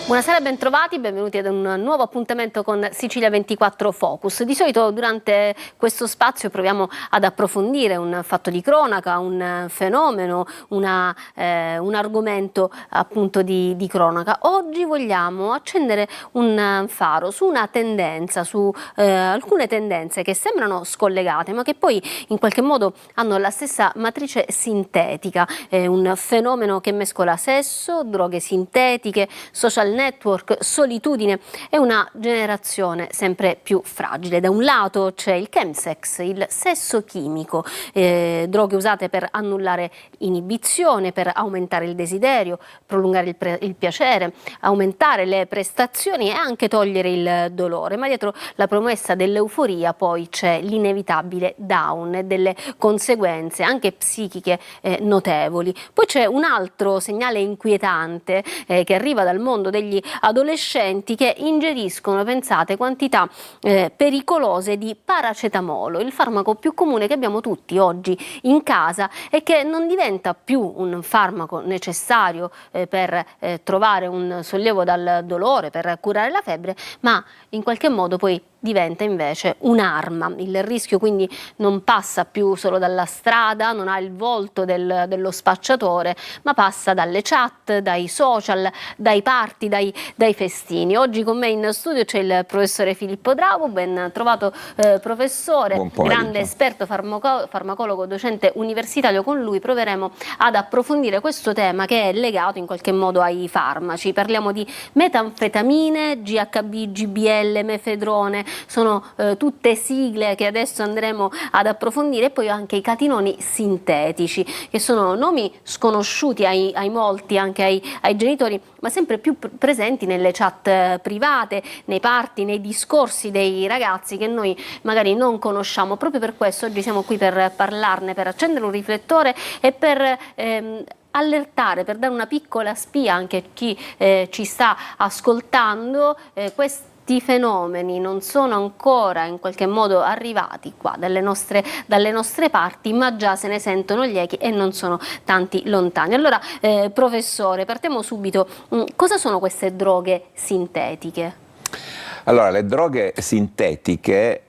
Buonasera, bentrovati, benvenuti ad un nuovo appuntamento con Sicilia 24 Focus. Di solito durante questo spazio proviamo ad approfondire un fatto di cronaca, un fenomeno, un argomento appunto di cronaca. Oggi vogliamo accendere un faro su una tendenza, su alcune tendenze che sembrano scollegate ma che poi in qualche modo hanno la stessa matrice sintetica. Un fenomeno che mescola sesso, droghe sintetiche, social network, solitudine e una generazione sempre più fragile. Da un lato c'è il chemsex, il sesso chimico, droghe usate per annullare inibizione, per aumentare il desiderio, prolungare il piacere, aumentare le prestazioni e anche togliere il dolore. Ma dietro la promessa dell'euforia poi c'è l'inevitabile down e delle conseguenze anche psichiche notevoli. Poi c'è un altro segnale inquietante che arriva dal mondo degli adolescenti che ingeriscono, pensate, quantità pericolose di paracetamolo, il farmaco più comune che abbiamo tutti oggi in casa e che non diventa più un farmaco necessario per trovare un sollievo dal dolore, per curare la febbre, ma in qualche modo poi diventa invece un'arma. Il rischio quindi non passa più solo dalla strada, non ha il volto dello spacciatore, ma passa dalle chat, dai social, dai party, dai festini. Oggi con me in studio c'è il professore Filippo Drago, ben trovato professore, grande esperto farmacologo, docente universitario. Con lui proveremo ad approfondire questo tema che è legato in qualche modo ai farmaci. Parliamo di metanfetamine, GHB, GBL, mefedrone, sono tutte sigle che adesso andremo ad approfondire, e poi anche i catinoni sintetici, che sono nomi sconosciuti ai molti, anche ai genitori, ma sempre più presenti nelle chat private, nei party, nei discorsi dei ragazzi che noi magari non conosciamo. Proprio per questo oggi siamo qui per parlarne, per accendere un riflettore e per allertare, per dare una piccola spia anche a chi ci sta ascoltando. Questi fenomeni non sono ancora in qualche modo arrivati qua dalle nostre parti, ma già se ne sentono gli echi e non sono tanti lontani. Allora, professore, partiamo subito. Cosa sono queste droghe sintetiche? Allora, le droghe sintetiche,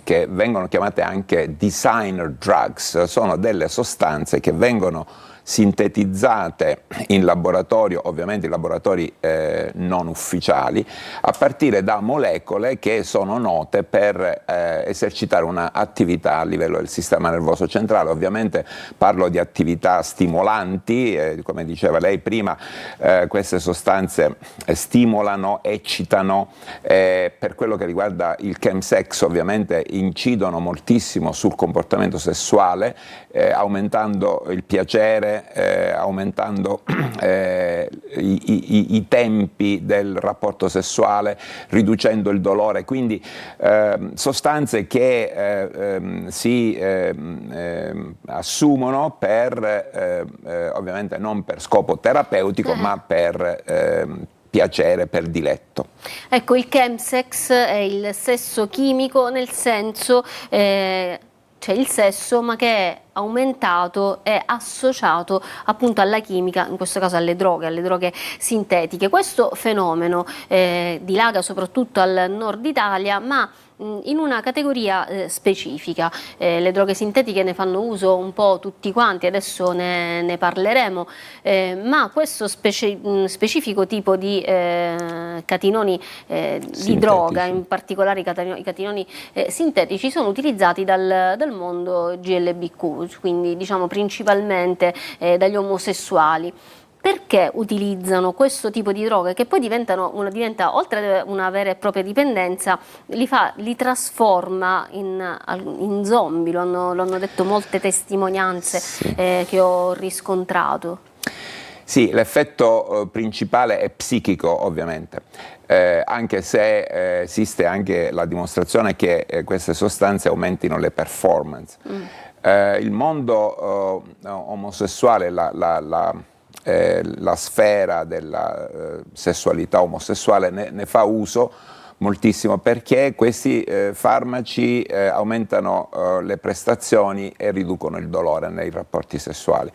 che vengono chiamate anche designer drugs, sono delle sostanze che vengono sintetizzate in laboratorio, ovviamente in laboratori non ufficiali, a partire da molecole che sono note per esercitare un'attività a livello del sistema nervoso centrale. Ovviamente parlo di attività stimolanti, come diceva lei prima, queste sostanze stimolano, eccitano, per quello che riguarda il chemsex ovviamente incidono moltissimo sul comportamento sessuale, aumentando il piacere, aumentando i tempi del rapporto sessuale, riducendo il dolore, quindi sostanze che si assumono per, ovviamente non per scopo terapeutico, ma per piacere, per diletto. Ecco, il chemsex è il sesso chimico, nel senso c'è il sesso ma che è aumentato e associato appunto alla chimica, in questo caso alle droghe sintetiche. Questo fenomeno dilaga soprattutto al nord Italia, ma in una categoria specifica. Le droghe sintetiche ne fanno uso un po' tutti quanti, adesso ne parleremo, ma questo specifico tipo di catinoni di droga, in particolare i catinoni sintetici, sono utilizzati dal mondo GLBQ, quindi diciamo principalmente dagli omosessuali. Perché utilizzano questo tipo di droghe che poi diventa oltre ad una vera e propria dipendenza, li trasforma in zombie, lo hanno detto molte testimonianze, sì, che ho riscontrato. Sì, l'effetto principale è psichico ovviamente, anche se esiste anche la dimostrazione che queste sostanze aumentino le performance. Il mondo omosessuale, la sfera della sessualità omosessuale ne fa uso moltissimo, perché questi farmaci aumentano le prestazioni e riducono il dolore nei rapporti sessuali.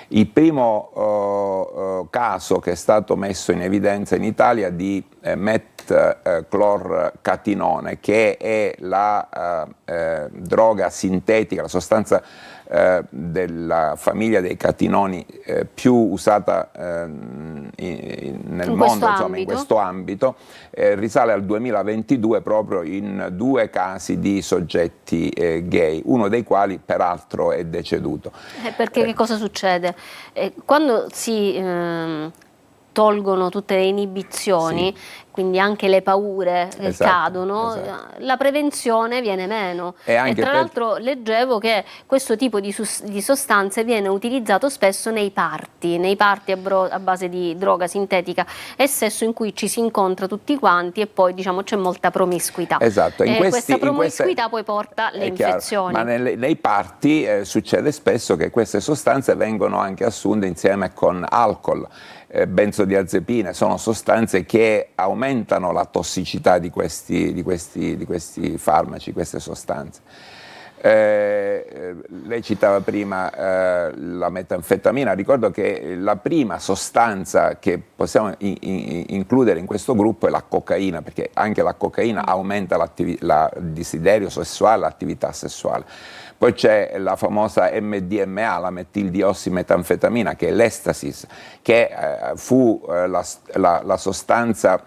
Il primo caso che è stato messo in evidenza in Italia di metclorcatinone, che è la droga sintetica, la sostanza della famiglia dei catinoni più usata nel mondo, insomma, in questo ambito, risale al 2022 proprio in 2 casi di soggetti gay, uno dei quali peraltro è deceduto. Perché che cosa succede? Quando si tolgono tutte le inibizioni, sì, quindi anche le paure cadono, la prevenzione viene meno. E tra l'altro leggevo che questo tipo di sostanze viene utilizzato spesso nei party a base di droga sintetica e sesso, in cui ci si incontra tutti quanti e poi, diciamo, c'è molta promiscuità. Esatto. Questa promiscuità poi porta alle infezioni. Ma nei party succede spesso che queste sostanze vengono anche assunte insieme con alcol. Benzodiazepine sono sostanze che aumentano la tossicità di questi farmaci, queste sostanze. Lei citava prima la metanfetamina. Ricordo che la prima sostanza che possiamo includere in questo gruppo è la cocaina, perché anche la cocaina aumenta il desiderio sessuale, l'attività sessuale. Poi c'è la famosa MDMA, la metildiossimetanfetamina, che è l'Estasis, che fu la sostanza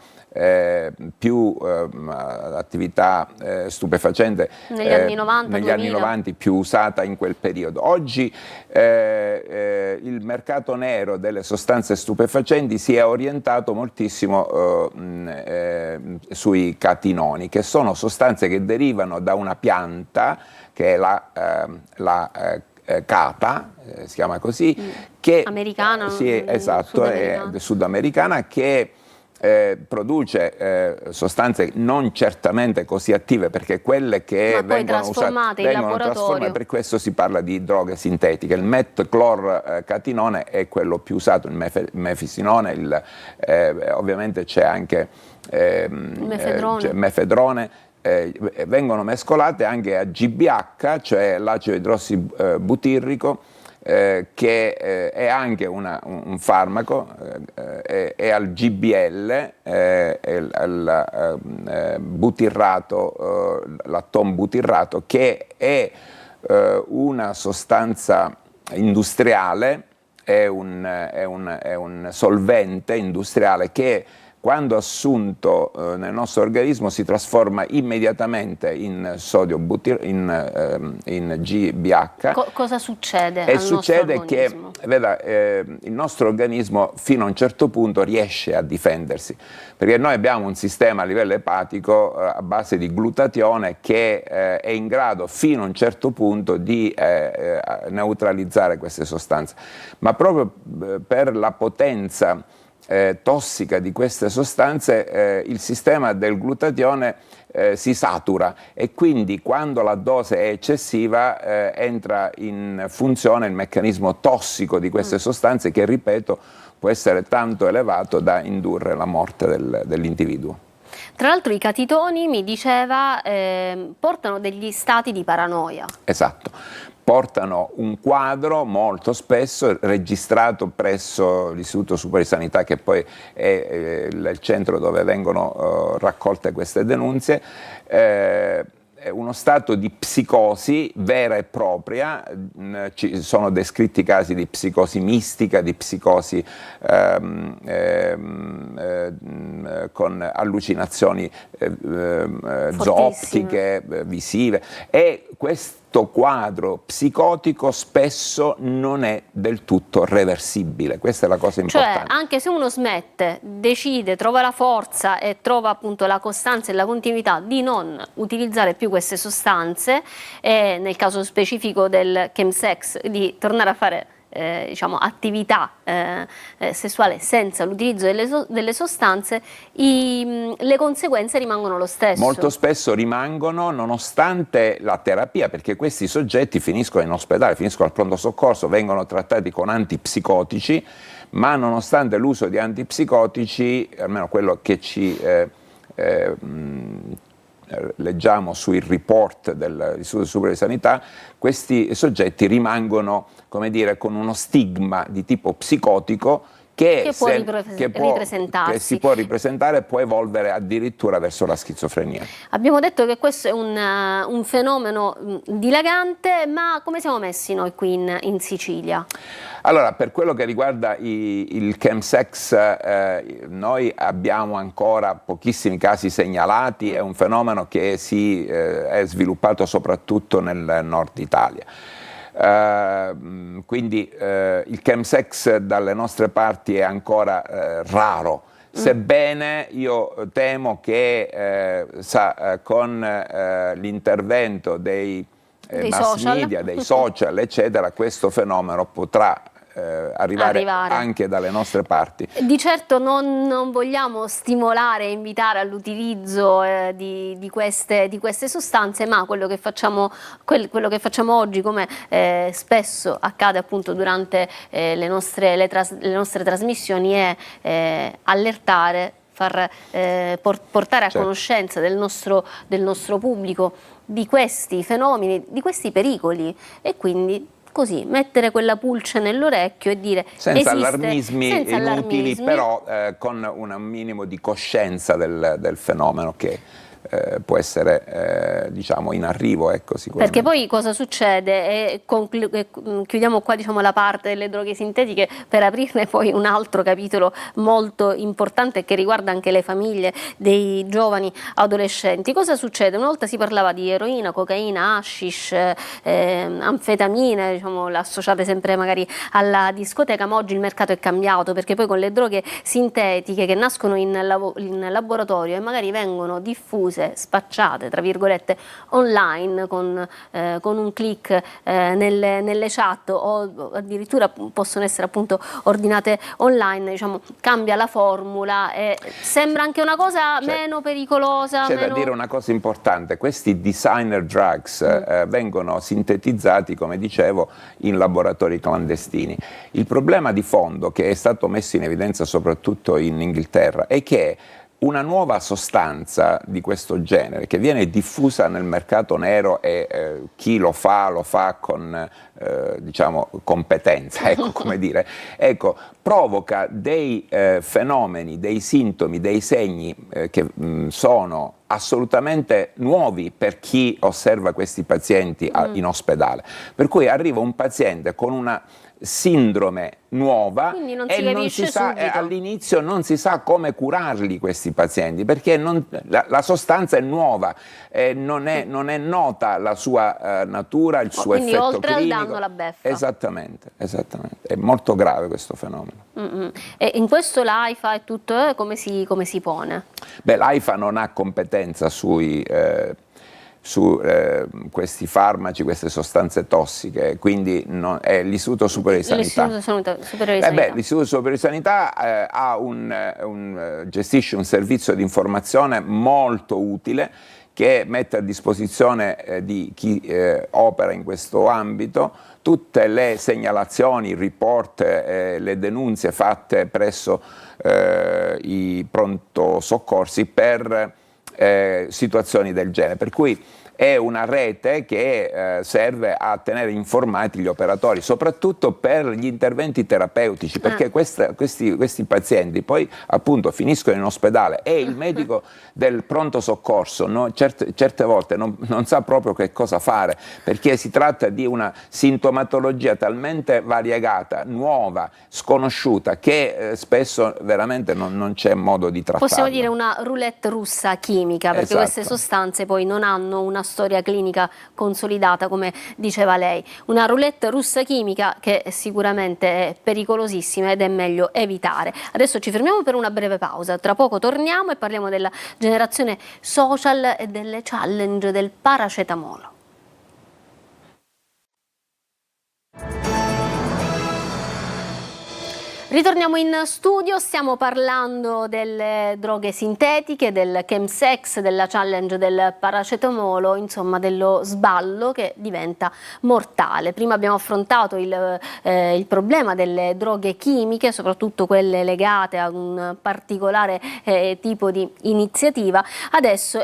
più attività stupefacente negli anni 90 più usata in quel periodo. Oggi il mercato nero delle sostanze stupefacenti si è orientato moltissimo sui catinoni, che sono sostanze che derivano da una pianta che è la capa, si chiama così, che americana, sì, esatto, è sudamericana, che produce sostanze non certamente così attive, perché quelle che vengono usate vengono trasformate, per questo si parla di droghe sintetiche. Il metclorcatinone è quello più usato, il mefesinone, ovviamente c'è anche mefedrone. Vengono mescolate anche a GBH, cioè l'acido idrossibutirrico, che è anche un farmaco, e al GBL, al butirrato, l'attombutirrato, che è una sostanza industriale, è un solvente industriale che, quando assunto nel nostro organismo, si trasforma immediatamente in sodio in GBH. Cosa succede al succede nostro organismo? Che, veda, il nostro organismo fino a un certo punto riesce a difendersi, perché noi abbiamo un sistema a livello epatico a base di glutatione che è in grado fino a un certo punto di neutralizzare queste sostanze, ma proprio per la potenza tossica di queste sostanze il sistema del glutatione si satura, e quindi quando la dose è eccessiva entra in funzione il meccanismo tossico di queste sostanze, che, ripeto, può essere tanto elevato da indurre la morte dell'individuo. Tra l'altro i catitoni, mi diceva, portano degli stati di paranoia. Esatto. Portano un quadro molto spesso registrato presso l'Istituto Superiore di Sanità, che poi è il centro dove vengono raccolte queste denunce, uno stato di psicosi vera e propria. Ci sono descritti casi di psicosi mistica, di psicosi con allucinazioni zooptiche, visive, e questo quadro psicotico spesso non è del tutto reversibile. Questa è la cosa importante. Cioè, anche se uno smette, decide, trova la forza e trova appunto la costanza e la continuità di non utilizzare più queste sostanze, e nel caso specifico del chemsex di tornare a fare diciamo, attività sessuale senza l'utilizzo delle sostanze, le conseguenze rimangono lo stesso. Molto spesso rimangono, nonostante la terapia, perché questi soggetti finiscono in ospedale, finiscono al pronto soccorso, vengono trattati con antipsicotici, ma nonostante l'uso di antipsicotici, almeno quello che ci leggiamo sui report dell'Istituto Superiore di Sanità, questi soggetti rimangono, come dire, con uno stigma di tipo psicotico che ripresentarsi. Che si può ripresentare e può evolvere addirittura verso la schizofrenia. Abbiamo detto che questo è un fenomeno dilagante, ma come siamo messi noi qui in Sicilia? Allora, per quello che riguarda il chemsex, noi abbiamo ancora pochissimi casi segnalati, è un fenomeno che si è sviluppato soprattutto nel nord Italia. Quindi il chemsex dalle nostre parti è ancora raro, sebbene io temo che con l'intervento dei mass media, dei social, eccetera, questo fenomeno potrà arrivare anche dalle nostre parti. Di certo non vogliamo stimolare e invitare all'utilizzo di queste sostanze, ma quello che facciamo oggi, come spesso accade appunto durante le nostre trasmissioni, è allertare, portare a conoscenza del nostro pubblico di questi fenomeni, di questi pericoli, e quindi così mettere quella pulce nell'orecchio e dire senza allarmismi inutili, però con un minimo di coscienza del fenomeno che può essere diciamo in arrivo, ecco, sicuramente. Perché poi cosa succede? E chiudiamo qua, diciamo, la parte delle droghe sintetiche per aprirne poi un altro capitolo molto importante che riguarda anche le famiglie dei giovani adolescenti. Cosa succede? Una volta si parlava di eroina, cocaina, hashish, anfetamine, diciamo, associate sempre magari alla discoteca, ma oggi il mercato è cambiato, perché poi con le droghe sintetiche che nascono in laboratorio e magari vengono diffuse, spacciate tra virgolette online con un click nelle chat, o addirittura possono essere appunto ordinate online, diciamo, cambia la formula e sembra anche una cosa meno pericolosa. C'è da dire una cosa importante: questi designer drugs vengono sintetizzati, come dicevo, in laboratori clandestini. Il problema di fondo, che è stato messo in evidenza soprattutto in Inghilterra, è che una nuova sostanza di questo genere che viene diffusa nel mercato nero e chi lo fa con diciamo competenza, ecco, come dire, ecco, provoca dei fenomeni, dei sintomi, dei segni che sono assolutamente nuovi per chi osserva questi pazienti in ospedale. Per cui arriva un paziente con una sindrome nuova e all'inizio non si sa come curarli questi pazienti, perché la sostanza è nuova, non è nota la sua natura, il suo effetto oltre clinico. al danno la beffa. Esattamente, è molto grave questo fenomeno. E in questo l'AIFA e tutto come si pone? Beh, l'AIFA non ha competenza su questi farmaci, queste sostanze tossiche, quindi è l'Istituto Superiore di Sanità. L'Istituto Superiore di Sanità gestisce un servizio di informazione molto utile che mette a disposizione di chi opera in questo ambito tutte le segnalazioni, i report, le denunce fatte presso i pronto soccorsi per situazioni del genere, per cui è una rete che serve a tenere informati gli operatori, soprattutto per gli interventi terapeutici, perché questi pazienti poi appunto finiscono in ospedale e il medico del pronto soccorso certe volte non sa proprio che cosa fare, perché si tratta di una sintomatologia talmente variegata, nuova, sconosciuta, che spesso veramente non c'è modo di trattarla. Possiamo dire una roulette russa chimica, perché queste sostanze poi non hanno una storia clinica consolidata, come diceva lei. Una roulette russa chimica che sicuramente è pericolosissima ed è meglio evitare. Adesso ci fermiamo per una breve pausa, tra poco torniamo e parliamo della generazione social e delle challenge del paracetamolo. Ritorniamo in studio, stiamo parlando delle droghe sintetiche, del chemsex, della challenge del paracetamolo, insomma dello sballo che diventa mortale. Prima abbiamo affrontato il problema delle droghe chimiche, soprattutto quelle legate a un particolare tipo di iniziativa, adesso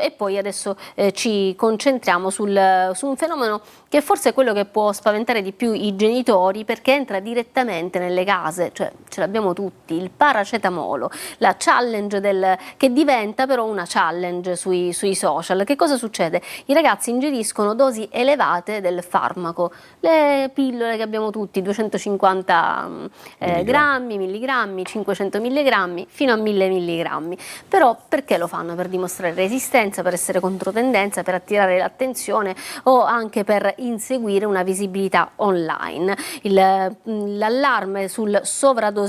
ci concentriamo su un fenomeno che forse è quello che può spaventare di più i genitori, perché entra direttamente nelle case, cioè ce l'abbiamo tutti, il paracetamolo, la challenge che diventa però una challenge sui social. Che cosa succede? I ragazzi ingeriscono dosi elevate del farmaco, le pillole che abbiamo tutti, 250 grammi, milligrammi, 500 milligrammi, fino a 1000 milligrammi. Però perché lo fanno? Per dimostrare resistenza, per essere controtendenza, per attirare l'attenzione o anche per inseguire una visibilità online. L'allarme sul sovradosaggio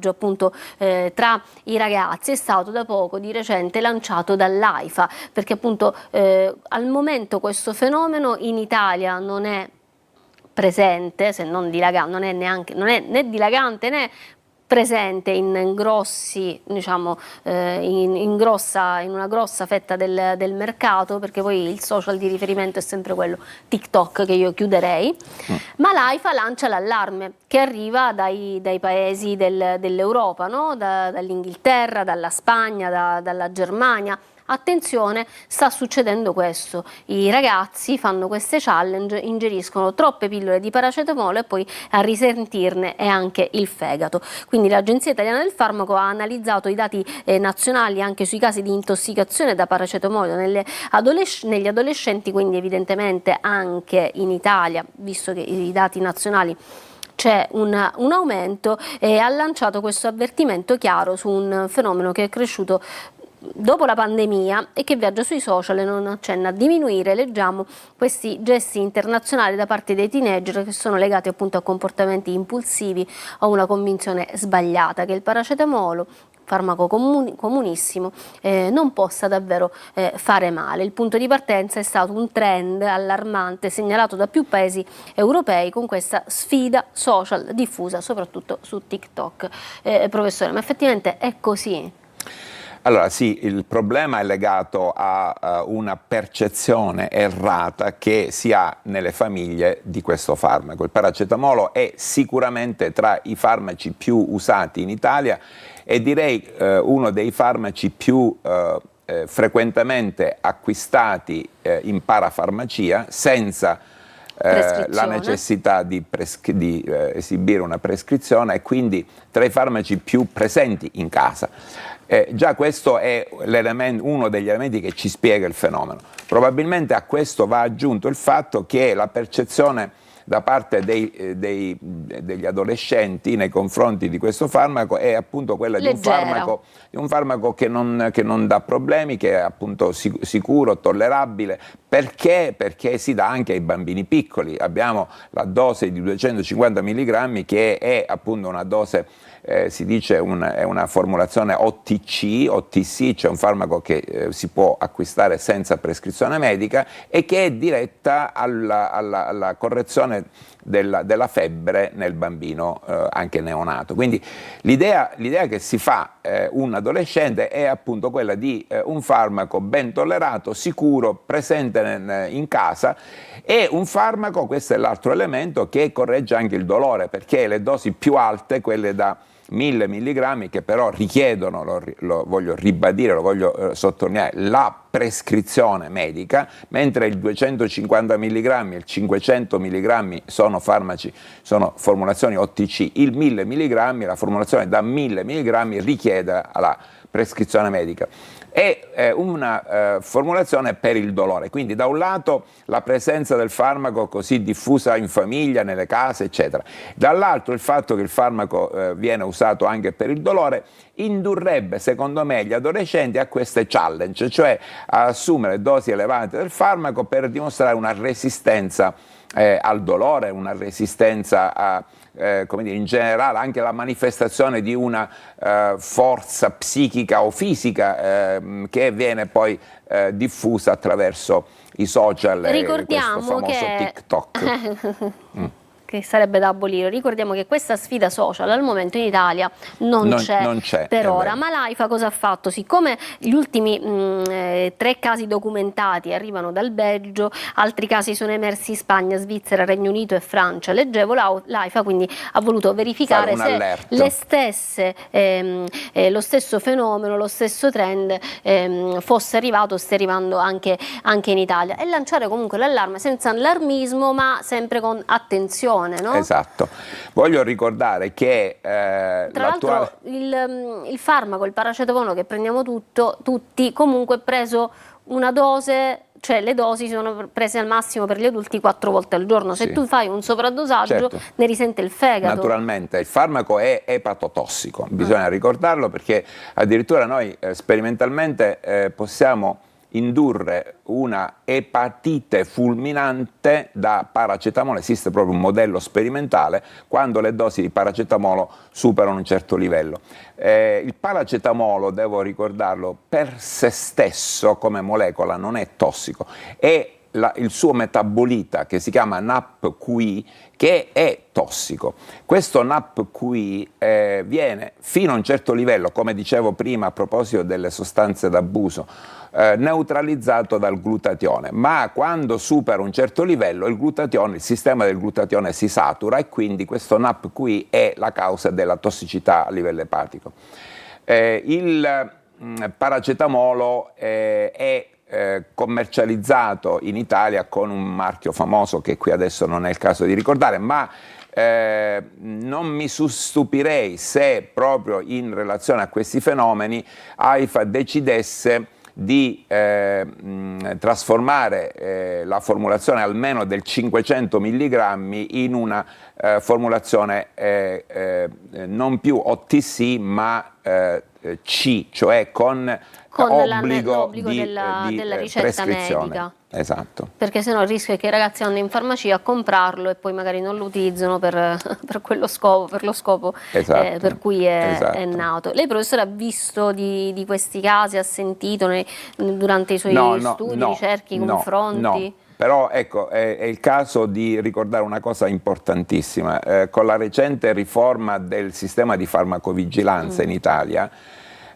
appunto tra i ragazzi è stato da poco, di recente, lanciato dall'AIFA, perché appunto al momento questo fenomeno in Italia non è presente, se non dilagante, non è né dilagante né presente in grossi, diciamo, in una grossa fetta del mercato, perché poi il social di riferimento è sempre quello TikTok, che io chiuderei, ma l'AIFA lancia l'allarme che arriva dai paesi dell'Europa, no? Dall'Inghilterra, dalla Spagna, dalla Germania. Attenzione, sta succedendo questo, i ragazzi fanno queste challenge, ingeriscono troppe pillole di paracetamolo e poi a risentirne è anche il fegato. Quindi l'Agenzia Italiana del Farmaco ha analizzato i dati nazionali anche sui casi di intossicazione da paracetamolo negli adolescenti, quindi evidentemente anche in Italia, visto che i dati nazionali c'è un aumento, e ha lanciato questo avvertimento chiaro su un fenomeno che è cresciuto dopo la pandemia e che viaggia sui social e non accenna a diminuire. Leggiamo questi gesti internazionali da parte dei teenager che sono legati appunto a comportamenti impulsivi o una convinzione sbagliata che il paracetamolo, farmaco comunissimo, non possa davvero fare male. Il punto di partenza è stato un trend allarmante segnalato da più paesi europei con questa sfida social diffusa soprattutto su TikTok. Professore, ma effettivamente è così? Allora sì, il problema è legato a una percezione errata che si ha nelle famiglie di questo farmaco. Il paracetamolo è sicuramente tra i farmaci più usati in Italia e direi uno dei farmaci più frequentemente acquistati in parafarmacia senza la necessità di esibire una prescrizione, e quindi tra i farmaci più presenti in casa. Già questo è uno degli elementi che ci spiega il fenomeno. Probabilmente a questo va aggiunto il fatto che la percezione da parte degli adolescenti nei confronti di questo farmaco è appunto quella di un farmaco che non dà problemi, che è appunto sicuro, tollerabile. Perché? Perché si dà anche ai bambini piccoli. Abbiamo la dose di 250 milligrammi che è appunto una dose, si dice è una formulazione OTC, cioè un farmaco che si può acquistare senza prescrizione medica e che è diretta alla correzione della febbre nel bambino anche neonato. Quindi l'idea che si fa un adolescente è appunto quella di un farmaco ben tollerato, sicuro, presente in casa, e un farmaco, questo è l'altro elemento, che corregge anche il dolore, perché le dosi più alte, quelle da 1000 milligrammi, che però richiedono, lo voglio ribadire, lo voglio sottolineare, la prescrizione medica, mentre il 250 milligrammi e il 500 milligrammi sono formulazioni OTC, il 1000 milligrammi, la formulazione da 1000 milligrammi richiede la prescrizione medica. È una formulazione per il dolore, quindi da un lato la presenza del farmaco così diffusa in famiglia, nelle case, eccetera, dall'altro il fatto che il farmaco viene usato anche per il dolore indurrebbe, secondo me, gli adolescenti a queste challenge, cioè a assumere dosi elevate del farmaco per dimostrare una resistenza al dolore, una resistenza a come dire, in generale anche la manifestazione di una forza psichica o fisica che viene poi diffusa attraverso i social e questo famoso TikTok. che sarebbe da abolire. Ricordiamo che questa sfida social al momento in Italia non c'è per ora, ma l'AIFA cosa ha fatto? Siccome gli ultimi 3 casi documentati arrivano dal Belgio, altri casi sono emersi in Spagna, Svizzera, Regno Unito e Francia, leggevo, l'AIFA quindi ha voluto verificare se le stesse, lo stesso fenomeno, lo stesso trend fosse arrivato o stia arrivando anche in Italia, e lanciare comunque l'allarme senza allarmismo ma sempre con attenzione, no? Esatto. Voglio ricordare che tra l'altro il farmaco, il paracetamolo che prendiamo tutti, comunque preso una dose, cioè le dosi sono prese al massimo per gli adulti 4 volte al giorno. Se tu fai un sovradosaggio, ne risente il fegato. Naturalmente il farmaco è epatotossico, bisogna ricordarlo, perché addirittura noi sperimentalmente possiamo indurre una epatite fulminante da paracetamolo. Esiste proprio un modello sperimentale quando le dosi di paracetamolo superano un certo livello. Il paracetamolo, devo ricordarlo, per se stesso come molecola non è tossico, è il suo metabolita che si chiama NAPQI che è tossico. Questo NAPQI viene fino a un certo livello, come dicevo prima a proposito delle sostanze d'abuso, neutralizzato dal glutatione, ma quando supera un certo livello il sistema del glutatione si satura e quindi questo NAPQI è la causa della tossicità a livello epatico. Il paracetamolo è commercializzato in Italia con un marchio famoso che qui adesso non è il caso di ricordare, ma non mi stupirei se proprio in relazione a questi fenomeni AIFA decidesse di trasformare la formulazione almeno del 500 mg in una formulazione non più OTC ma C, cioè con obbligo della ricetta medica. Esatto. Perché sennò il rischio è che i ragazzi vanno in farmacia a comprarlo e poi magari non lo utilizzano per quello scopo, esatto. Per cui è nato. Lei, professore, ha visto di questi casi, ha sentito durante i suoi studi, ricerche, confronti? No. Però ecco, è il caso di ricordare una cosa importantissima. Con la recente riforma del sistema di farmacovigilanza in Italia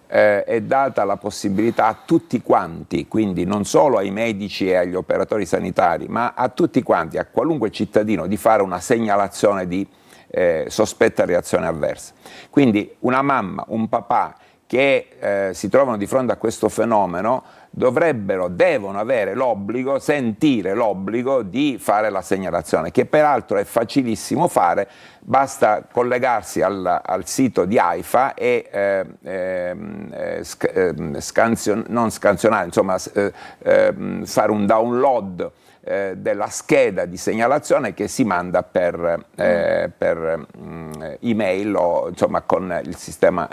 è data la possibilità a tutti quanti, quindi non solo ai medici e agli operatori sanitari, ma a tutti quanti, a qualunque cittadino, di fare una segnalazione di sospetta reazione avversa. Quindi una mamma, un papà che si trovano di fronte a questo fenomeno devono avere l'obbligo, sentire l'obbligo di fare la segnalazione, che peraltro è facilissimo fare, basta collegarsi al sito di AIFA e fare un download della scheda di segnalazione che si manda per email o insomma con il sistema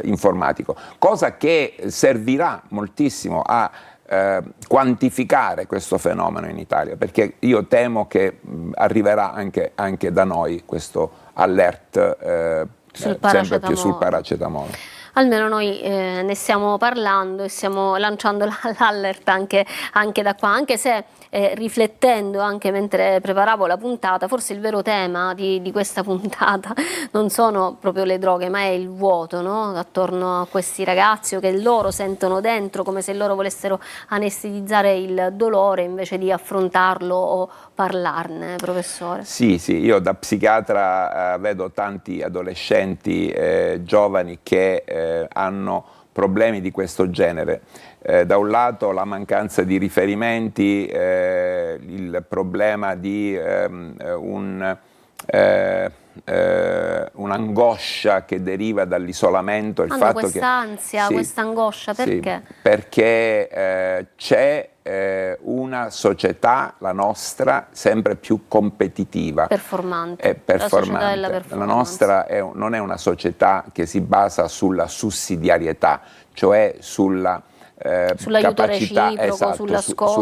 informatico, cosa che servirà moltissimo a quantificare questo fenomeno in Italia, perché io temo che arriverà anche da noi questo alert sempre più sul paracetamolo. Almeno noi ne stiamo parlando e stiamo lanciando l'alert anche da qua, anche se riflettendo anche mentre preparavo la puntata, forse il vero tema di questa puntata non sono proprio le droghe, ma è il vuoto, no? Attorno a questi ragazzi, o che loro sentono dentro come se loro volessero anestetizzare il dolore invece di affrontarlo o parlarne, professore. Sì, io da psichiatra vedo tanti adolescenti giovani che hanno problemi di questo genere. Da un lato la mancanza di riferimenti, il problema di un'angoscia che deriva dall'isolamento. Hanno quest'ansia, questa angoscia, perché? Sì, perché c'è una società, la nostra, sempre più competitiva. Performante. La nostra non è una società che si basa sulla sussidiarietà, cioè sulla sull'aiuto capacità, reciproco, esatto, sull'ascolto,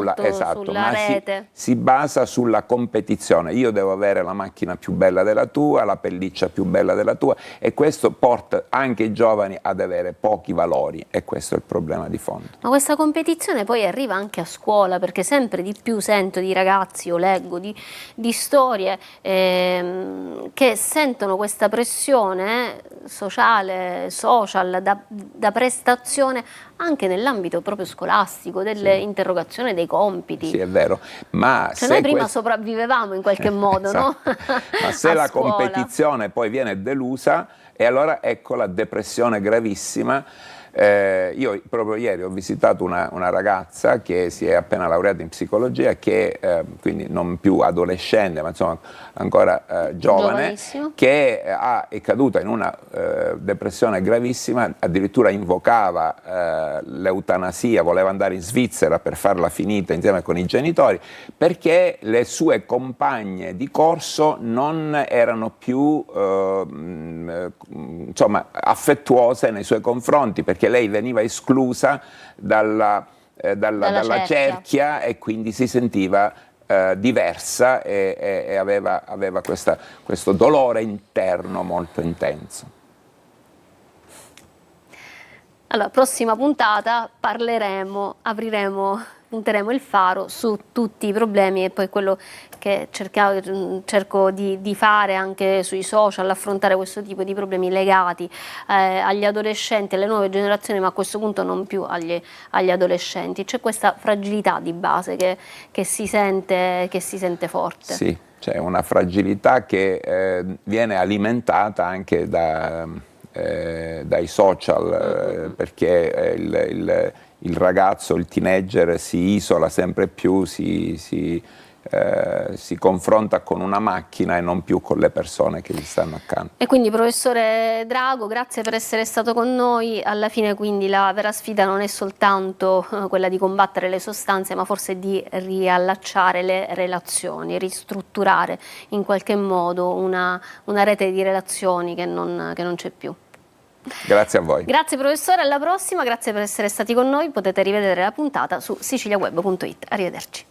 sulla ma rete. si basa sulla competizione. Io devo avere la macchina più bella della tua, la pelliccia più bella della tua, e questo porta anche i giovani ad avere pochi valori, e questo è il problema di fondo. Ma questa competizione poi arriva anche a scuola, perché sempre di più sento di ragazzi o leggo di storie che sentono questa pressione social da prestazione anche nell'ambito proprio scolastico, delle interrogazioni, dei compiti. Sì, è vero, ma Cioè se noi prima sopravvivevamo in qualche modo, esatto. no? Ma se A la scuola. competizione poi viene delusa, e allora ecco la depressione gravissima. Io proprio ieri ho visitato una ragazza che si è appena laureata in psicologia, che quindi non più adolescente, ma insomma ancora giovane, che è caduta in una depressione gravissima, addirittura invocava l'eutanasia, voleva andare in Svizzera per farla finita insieme con i genitori, perché le sue compagne di corso non erano più insomma, affettuose nei suoi confronti, perché lei veniva esclusa dalla cerchia, e quindi si sentiva diversa, e aveva questo dolore interno molto intenso. Allora, prossima puntata punteremo il faro su tutti i problemi, e poi quello che cerco di fare anche sui social, affrontare questo tipo di problemi legati agli adolescenti, alle nuove generazioni, ma a questo punto non più agli adolescenti. C'è questa fragilità di base che si sente forte. Sì, c'è una fragilità che viene alimentata anche dai social, perché il ragazzo, il teenager si isola sempre più, si confronta con una macchina e non più con le persone che gli stanno accanto. E quindi, professore Drago, grazie per essere stato con noi. Alla fine quindi la vera sfida non è soltanto quella di combattere le sostanze, ma forse di riallacciare le relazioni, ristrutturare in qualche modo una rete di relazioni che non c'è più. Grazie a voi. Grazie professore, alla prossima, grazie per essere stati con noi. Potete rivedere la puntata su siciliaweb.it. Arrivederci.